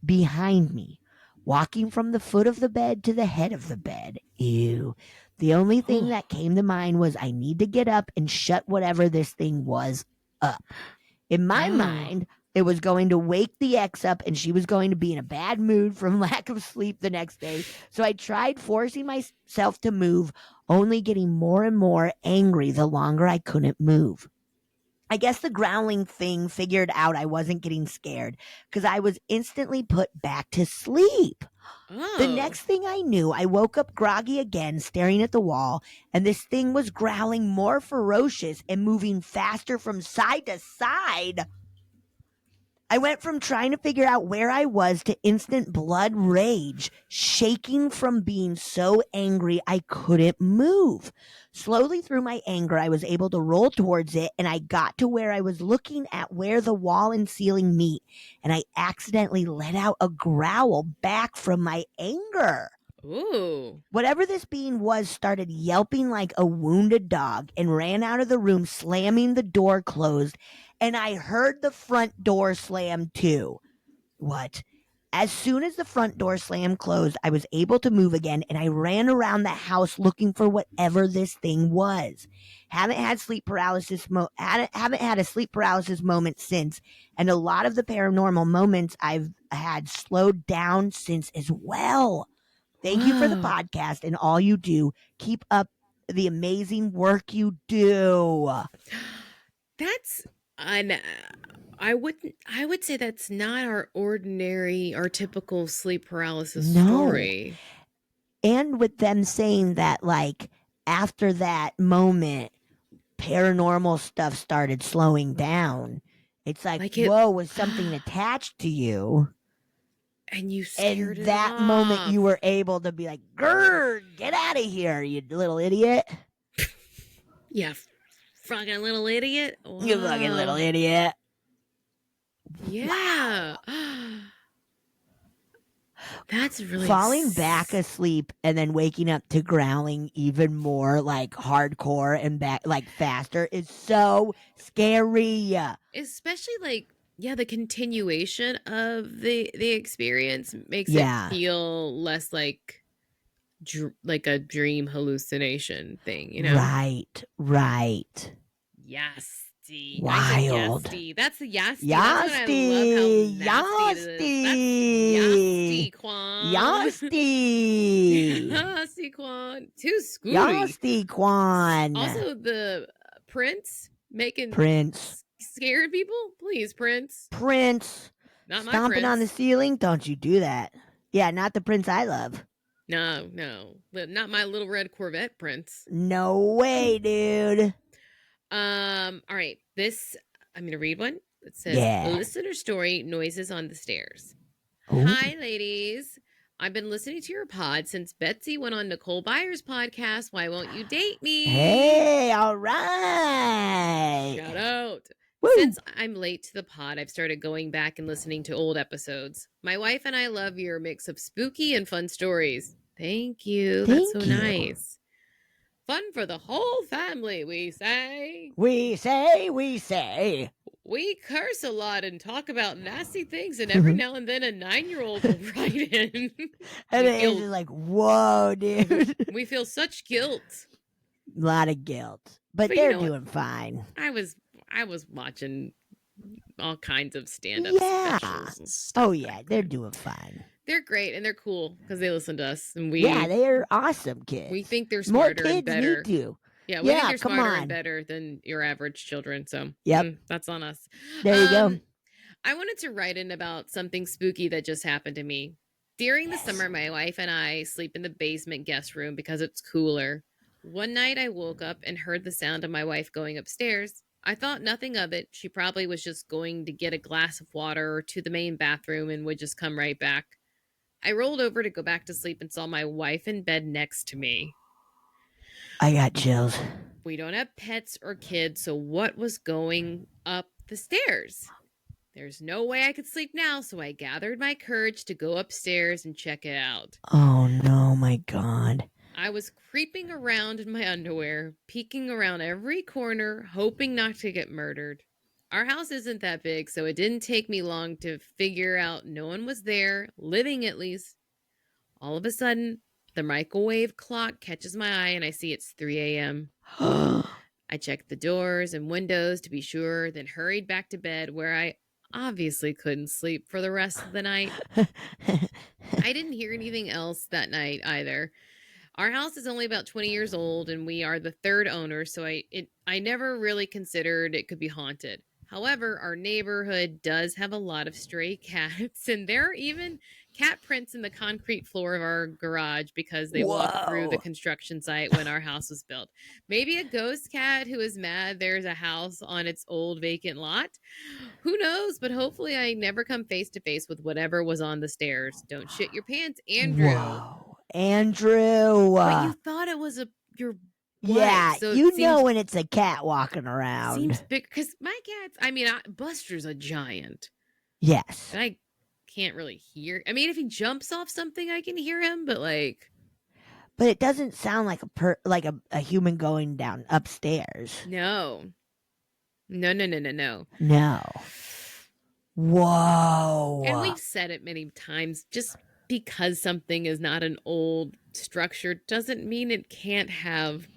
behind me, walking from the foot of the bed to the head of the bed. Ew. The only thing that came to mind was I need to get up and shut whatever this thing was up. In my mind, it was going to wake the ex up, and she was going to be in a bad mood from lack of sleep the next day. So I tried forcing myself to move, only getting more and more angry the longer I couldn't move. I guess the growling thing figured out I wasn't getting scared because I was instantly put back to sleep. The Oh. next thing I knew, I woke up groggy again, staring at the wall, and this thing was growling more ferocious and moving faster from side to side. I went from trying to figure out where I was to instant blood rage, shaking from being so angry I couldn't move. Slowly through my anger, I was able to roll towards it, and I got to where I was looking at where the wall and ceiling meet, and I accidentally let out a growl back from my anger. Ooh. Whatever this being was started yelping like a wounded dog and ran out of the room, slamming the door closed, and I heard the front door slam too. What? As soon as the front door slam closed, I was able to move again, and I ran around the house looking for whatever this thing was. Haven't had a sleep paralysis moment since, and a lot of the paranormal moments I've had slowed down since as well. Thank you for the Wow. podcast and all you do. Keep up the amazing work you do. That's I would say that's not our typical sleep paralysis No. story. And with them saying that, like, after that moment, paranormal stuff started slowing down. It's like whoa, was something attached to you? And you scared and it that off. moment you were able to be like, grr, get out of here, you little idiot. Yeah, fucking little idiot. Wow. You fucking little idiot. Yeah. That's really falling back asleep and then waking up to growling even more like hardcore and back like faster is so scary. Especially like the continuation of the experience makes Yeah. it feel less like a dream hallucination thing, you know? Right. Yasty. Wild. Yasty. That's the yasty. Yasty. That's what I love how nasty it is. That's yasty, Quan. Yasty. Yasty, Quan. Too scooty. Yasty, Quan. Also, the Prince making Prince. scared people? Please, Prince. Not my Stomping Prince. on the ceiling? Don't you do that. Yeah, not the Prince I love. No. Not my little red Corvette Prince. No way, dude. All right. This, I'm going to read one. It says, listener story, noises on the stairs. Ooh. Hi, ladies. I've been listening to your pod since Betsy went on Nicole Byers' podcast, Why Won't You Date Me? Hey, all right. Shout out. Woo. Since I'm late to the pod, I've started going back and listening to old episodes. My wife and I love your mix of spooky and fun stories. Thank you. That's so nice. Fun for the whole family, we say. We say. We curse a lot and talk about nasty things, and every now and then a 9-year-old will write in. And it's just like, whoa, dude. We feel such guilt. A lot of guilt. But they're doing fine. I was watching all kinds of stand-up specials and stuff. Oh, yeah, they're doing fine. They're great and they're cool because they listen to us, and they're awesome kids. We think they're smarter and better. More kids need to. Yeah, we think they're smarter and better than your average children. So that's on us. There you go. I wanted to write in about something spooky that just happened to me. During the summer, my wife and I sleep in the basement guest room because it's cooler. One night I woke up and heard the sound of my wife going upstairs. I thought nothing of it. She probably was just going to get a glass of water or to the main bathroom and would just come right back. I rolled over to go back to sleep and saw my wife in bed next to me. I got chills. We don't have pets or kids, so what was going up the stairs? There's no way I could sleep now, so I gathered my courage to go upstairs and check it out. Oh no, my God. I was creeping around in my underwear, peeking around every corner, hoping not to get murdered. Our house isn't that big, so it didn't take me long to figure out no one was there, living at least. All of a sudden, the microwave clock catches my eye and I see it's 3 a.m. I checked the doors and windows to be sure, then hurried back to bed where I obviously couldn't sleep for the rest of the night. I didn't hear anything else that night either. Our house is only about 20 years old, and we are the third owner, so I never really considered it could be haunted. However, our neighborhood does have a lot of stray cats, and there are even cat prints in the concrete floor of our garage because they walked through the construction site when our house was built. Maybe a ghost cat who is mad there's a house on its old vacant lot. Who knows? But hopefully I never come face to face with whatever was on the stairs. Don't shit your pants, Andrew. Whoa. Andrew. But you thought it was your wife. Yeah, So you know when it's a cat walking seems around. big because my cats. I mean, Buster's a giant. Yes. And I can't really hear. I mean, if he jumps off something, I can hear him. But like, But it doesn't sound like a human going down upstairs. no. No. No. Whoa. And we've said it many times. Just because something is not an old structure doesn't mean it can't have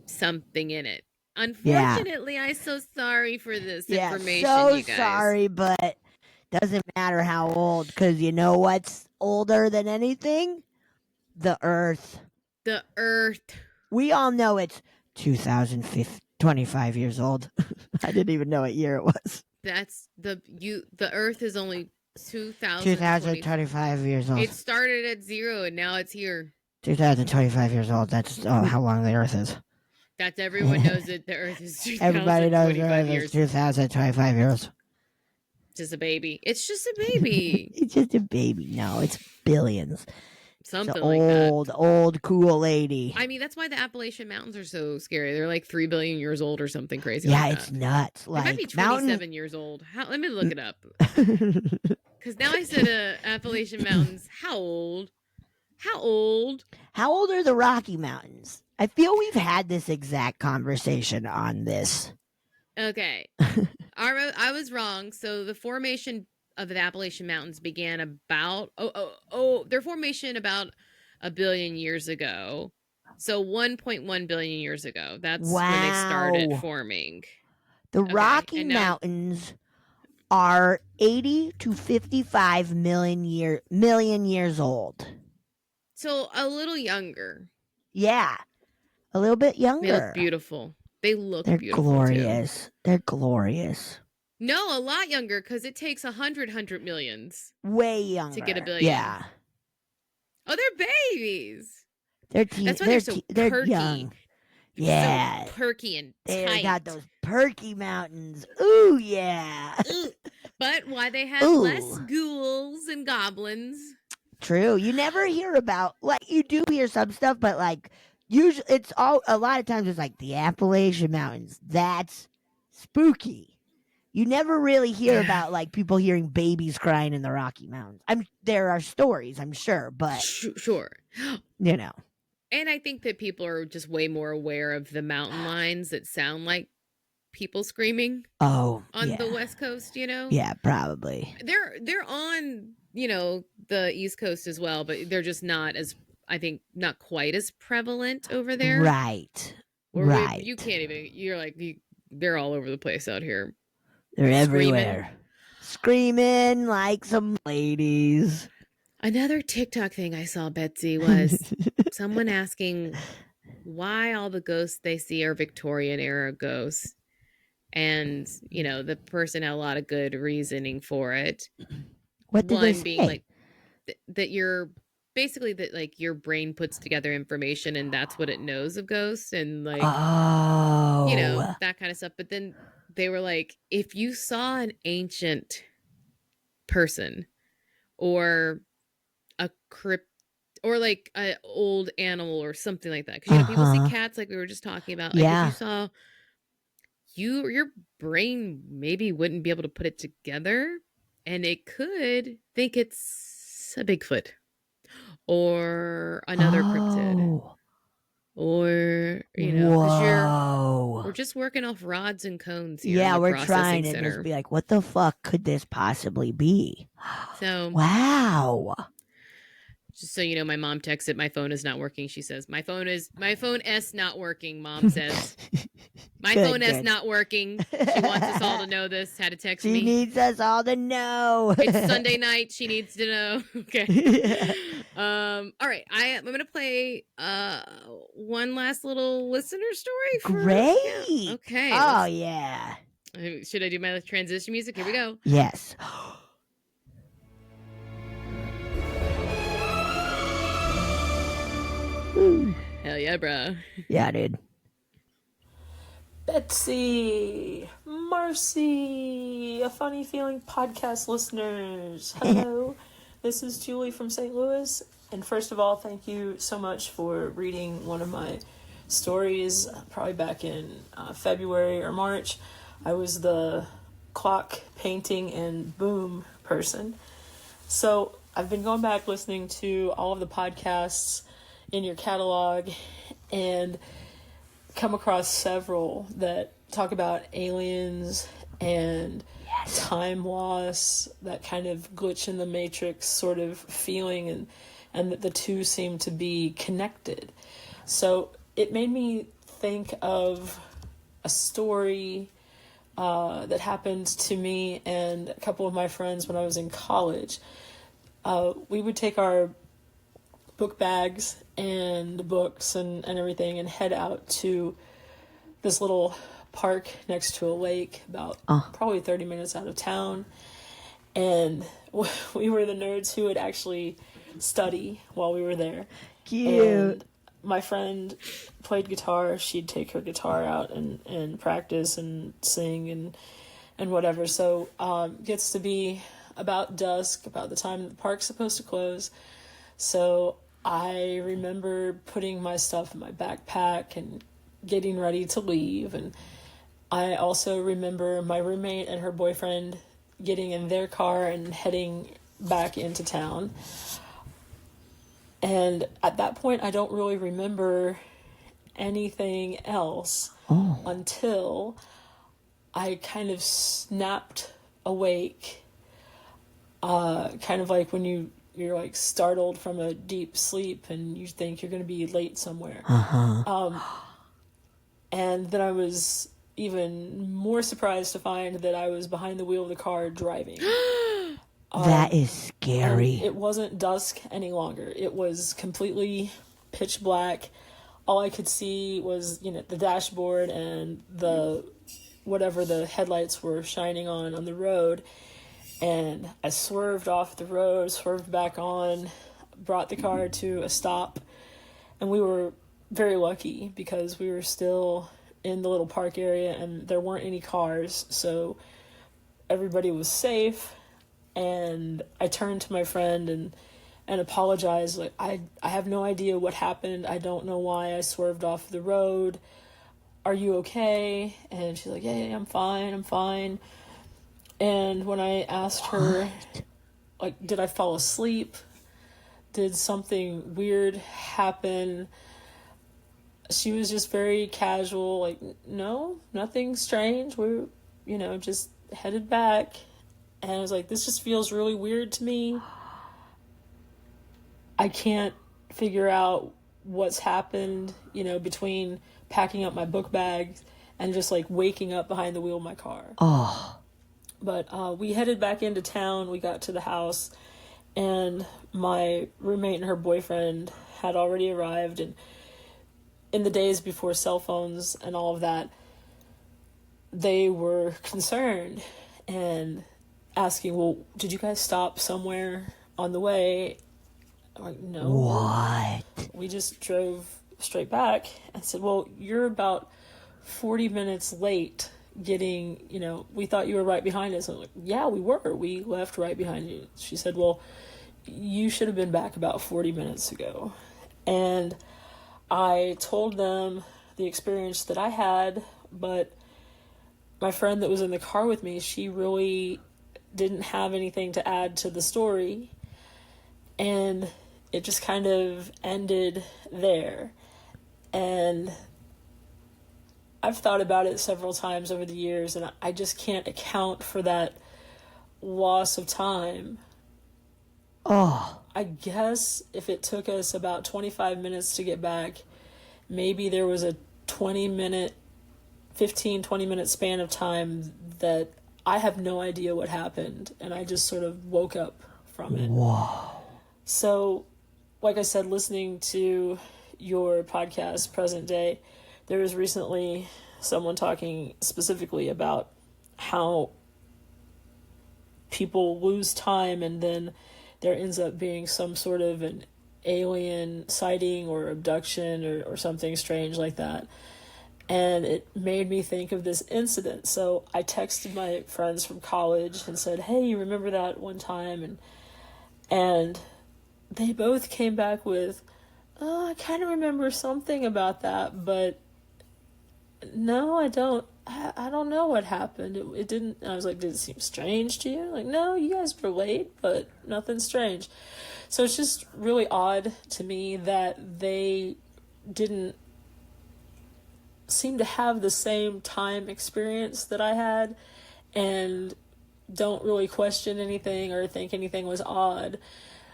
something in it. Unfortunately, I'm so sorry for this information, so you guys. sorry, but doesn't matter how old, because you know what's older than anything? The Earth. The Earth. We all know it's 25 years old. I didn't even know what year it was. That's the Earth is only 2025 years old. It started at 0 and now it's here. 2025 years old. That's how long the Earth is. That's everyone knows that the Earth is 2025 Everybody knows the Earth years. is 2025 years. Just a baby. It's just a baby. It's just a baby. No, it's billions. Something it's like that. Old, cool lady. I mean, that's why the Appalachian Mountains are so scary. They're like 3 billion years old or something crazy. Yeah, like it's that. nuts. It might be 27 years old. Let me look it up. Because now I said Appalachian Mountains. How old? How old? How old are the Rocky Mountains? I feel we've had this exact conversation on this. Okay. I was wrong. So the formation of the Appalachian Mountains began about their formation about 1 billion years ago. So 1.1 billion years ago. That's when they started forming. The Rocky Mountains are 80 to 55 million years old. So a little younger. Yeah. A little bit younger. They look beautiful. They're beautiful. Glorious. Too. They're glorious. No, a lot younger because it takes 100 millions. Way younger. To get 1 billion. Yeah. Oh, they're babies. That's why they're so perky. Young. Yeah. So perky and tight. They got those perky mountains. Ooh, yeah. But why they have less ghouls and goblins. True. You never hear about, like, you do hear some stuff, but, like, usually it's a lot of times it's like the Appalachian Mountains. That's spooky. You never really hear about, like, people hearing babies crying in the Rocky Mountains. There are stories, I'm sure, but sure, you know. And I think that people are just way more aware of the mountain lines that sound like people screaming. Oh, on the West Coast, you know. Yeah, probably. They're on, the East Coast as well, but they're just not not quite as prevalent over there. Right. Right. You can't even. You're like they're all over the place out here. They're everywhere. Screaming like some ladies. Another TikTok thing I saw, Betsy, was someone asking why all the ghosts they see are Victorian era ghosts. And, the person had a lot of good reasoning for it. What did they say? Being like that you're basically that like your brain puts together information and that's what it knows of ghosts and like, that kind of stuff. But then they were like, if you saw an ancient person or a crypt or like an old animal or something like that. Because, people see cats like we were just talking about. Like if you saw, your brain maybe wouldn't be able to put it together. And it could think it's a Bigfoot or another cryptid. Or, because we're just working off rods and cones here. Yeah, we're trying to just be like, what the fuck could this possibly be? So, wow. Just so you know, my mom texted, my phone is not working. She says, my phone S not working, Mom says. My phone S not working. She wants us all to know this. Had to text me. She needs us all to know. It's Sunday night. She needs to know. Okay. All right, I'm gonna play one last little listener story. Great. Yeah. Okay. Oh yeah. Should I do my transition music? Here we go. Yes. Hell yeah, bro. Yeah, dude. Betsy, Marcy, a Funny Feeling podcast listeners. Hello, this is Julie from St. Louis. And first of all, thank you so much for reading one of my stories, probably back in February or March. I was the clock painting and boom person. So I've been going back listening to all of the podcasts in your catalog and come across several that talk about aliens and time loss, that kind of glitch in the matrix sort of feeling, and that the two seem to be connected. So it made me think of a story that happened to me and a couple of my friends when I was in college. We would take our book bags and books and everything and head out to this little park next to a lake about probably 30 minutes out of town. And we were the nerds who would actually study while we were there. Cute. And my friend played guitar. She'd take her guitar out and practice and sing and whatever. So gets to be about dusk, about the time the park's supposed to close. So I remember putting my stuff in my backpack and getting ready to leave. And I also remember my roommate and her boyfriend getting in their car and heading back into town. And at that point, I don't really remember anything else until I kind of snapped awake. Kind of like when you're like startled from a deep sleep and you think you're going to be late somewhere. And then I was even more surprised to find that I was behind the wheel of the car driving. That is scary. It wasn't dusk any longer. It was completely pitch black. All I could see was, the dashboard and whatever the headlights were shining on the road. And I swerved off the road, swerved back on, brought the car to a stop. And we were very lucky because we were still in the little park area and there weren't any cars. So everybody was safe. And I turned to my friend and apologized. Like, I have no idea what happened. I don't know why I swerved off the road. Are you okay? And she's like, yeah, I'm fine. And when I asked her, like, did I fall asleep? Did something weird happen? She was just very casual, like, no, nothing strange. We're, just headed back. And I was like, this just feels really weird to me. I can't figure out what's happened, between packing up my book bags and just like waking up behind the wheel of my car. But we headed back into town. We got to the house and my roommate and her boyfriend had already arrived. And in the days before cell phones and all of that, they were concerned and asking, well, did you guys stop somewhere on the way? I'm like, no. What? We just drove straight back. I said, well, you're about 40 minutes late getting, we thought you were right behind us. I'm like, yeah, we were. We left right behind you. She said, well, you should have been back about 40 minutes ago. And I told them the experience that I had, but my friend that was in the car with me, she really didn't have anything to add to the story. And it just kind of ended there. And I've thought about it several times over the years, and I just can't account for that loss of time. I guess if it took us about 25 minutes to get back, maybe there was a 20 minute span of time that I have no idea what happened, and I just sort of woke up from it. Whoa. So like I said, listening to your podcast, Present Day, there was recently someone talking specifically about how people lose time and then there ends up being some sort of an alien sighting or abduction or something strange like that. And it made me think of this incident. So I texted my friends from college and said, hey, you remember that one time? And they both came back with, oh, I kind of remember something about that, but no, I don't. I don't know what happened. It didn't. I was like, did it seem strange to you? Like, no, you guys were late, but nothing strange. So it's just really odd to me that they didn't seem to have the same time experience that I had and don't really question anything or think anything was odd.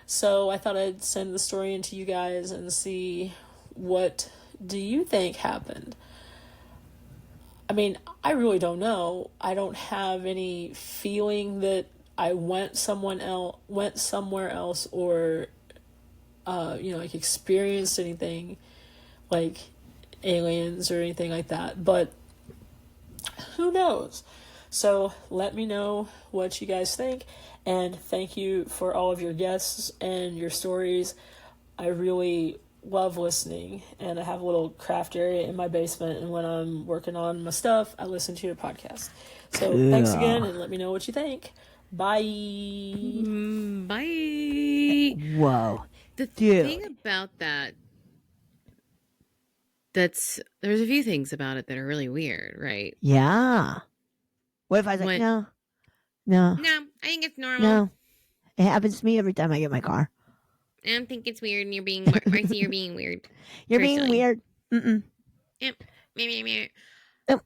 So I thought I'd send the story in to you guys and see what do you think happened. I mean, I really don't know. I don't have any feeling that I went somewhere else or, like experienced anything like aliens or anything like that. But who knows? So let me know what you guys think. And thank you for all of your guests and your stories. I really love listening, and I have a little craft area in my basement, and when I'm working on my stuff, I listen to your podcast. So thanks again, and let me know what you think. Bye. Bye. Whoa. The thing about there's a few things about it that are really weird, right? Yeah. What if I was like, no, I think it's normal. no. It happens to me every time I get my car. I don't think it's weird, and you're being Marcy, you're being weird. You're being weird. Mm-mm. Yep. Oh.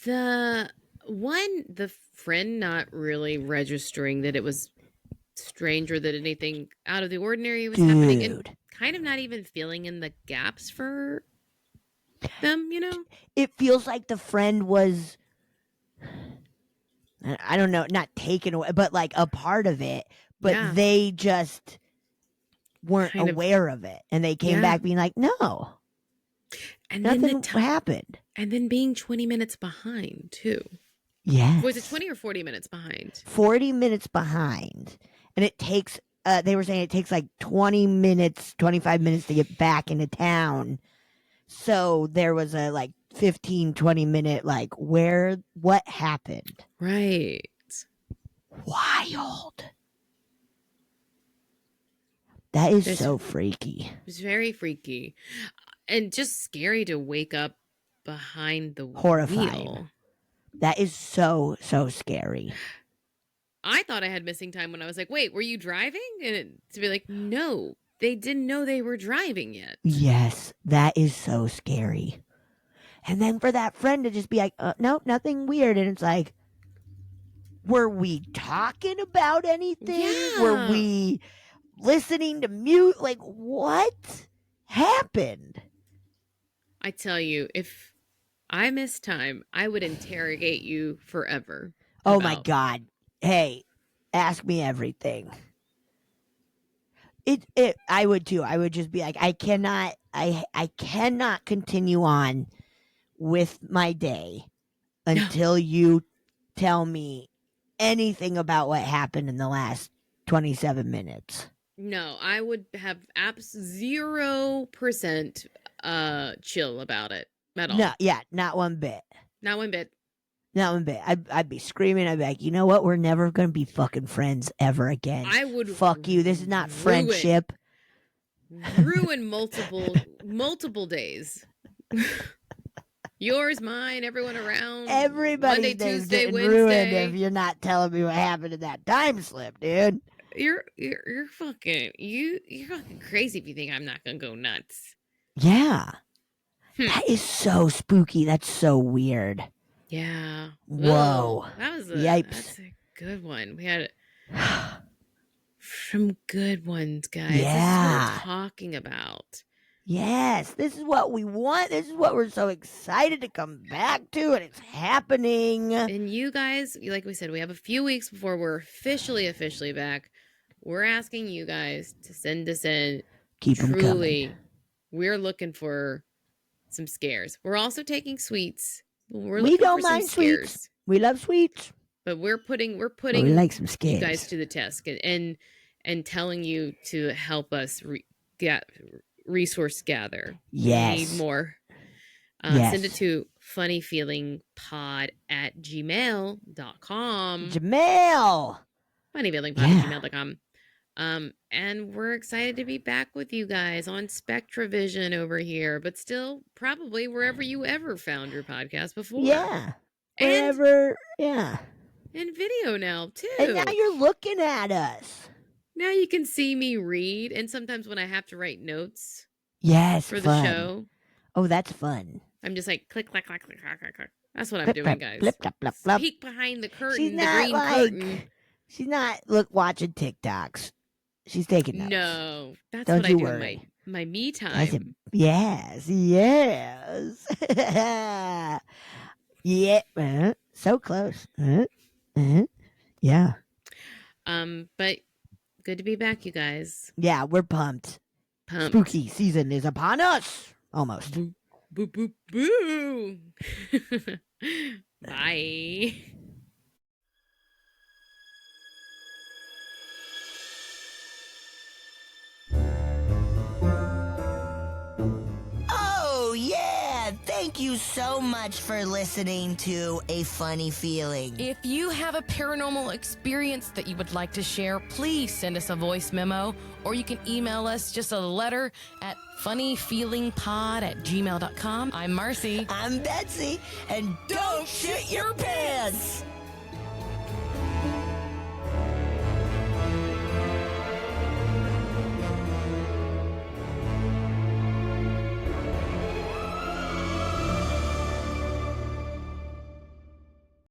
The friend not really registering that it was strange or that anything out of the ordinary was happening, and kind of not even filling in the gaps for them, It feels like the friend was, I don't know, not taken away, but like a part of it, but they just weren't aware of it, and they came back being like, no, and nothing happened, and then being 20 minutes behind too. Yeah, was it 20 or 40 minutes behind? 40 minutes behind, and it takes they were saying it takes like 20 minutes 25 minutes to get back into town, so there was a like 15-20 minute like what happened. Right. Wild. That is so freaky. It was very freaky. And just scary to wake up behind the Horrifying. wheel. That is so, so scary. I thought I had missing time when I was like, wait, were you driving? And to be like, no, they didn't know they were driving yet. Yes, that is so scary. And then for that friend to just be like, nope, nothing weird. And it's like, were we talking about anything? Yeah. Were we listening to mute? Like, what happened? I tell you, if I missed time, I would interrogate you forever. Oh my God. Hey, ask me everything. I would too. I would just be like, I cannot continue on with my day until you tell me anything about what happened in the last 27 minutes. No, I would have 0% chill about it at all. No, yeah, not one bit. Not one bit. Not one bit. I'd be screaming. I'd be like, you know what? We're never going to be fucking friends ever again. I would fuck you. This is not friendship. Ruin multiple days. Yours, mine, everyone around. Everybody's Monday, Tuesday, getting Wednesday. ruined if you're not telling me what happened in that time slip, dude. You're fucking you're fucking crazy if you think I'm not gonna go nuts. Yeah. That is so spooky. That's so weird. Yeah. Whoa. That's a good one. We had some good ones, guys. Yeah. This is what we're talking about. Yes, this is what we want. This is what we're so excited to come back to, and it's happening. And you guys, like we said, we have a few weeks before we're officially back. We're asking you guys to send us in Keep them coming. Truly, we're looking for some scares. We're also taking sweets. We're We looking don't for some mind scares. sweets. We love sweets. But we're putting But we like some you scares. guys to the test and telling you to help us resource gather. Yes. We need more. Yes. Send it to funnyfeelingpod@gmail.com. Jamel. Funnyfeelingpod@gmail.com. And we're excited to be back with you guys on SpectreVision over here, but still probably wherever you ever found your podcast before. Yeah. And Wherever. Yeah. in video now too. And now you're looking at us. Now you can see me read, and sometimes when I have to write notes Yes. for the fun. show, Oh, that's fun. I'm just like click, click, click, click, click, click, click. That's what I'm Clip, doing, clap, guys. flip, flop, flop, flop. Peek behind the curtain, She's the not green curtain. She's not watching TikToks. She's taking notes. No, that's Don't what I you do worry. in my me time. That's it. Yes. Yeah. So close. Yeah. But good to be back, you guys. Yeah, we're pumped. Pumped. Spooky season is upon us. Almost. Boo, boo, boo, boo. Bye. Oh, yeah. Thank you so much for listening to A Funny Feeling. If you have a paranormal experience that you would like to share, please send us a voice memo, or you can email us just a letter at funnyfeelingpod@gmail.com. I'm Marcy. I'm Betsy, and don't shit your pants.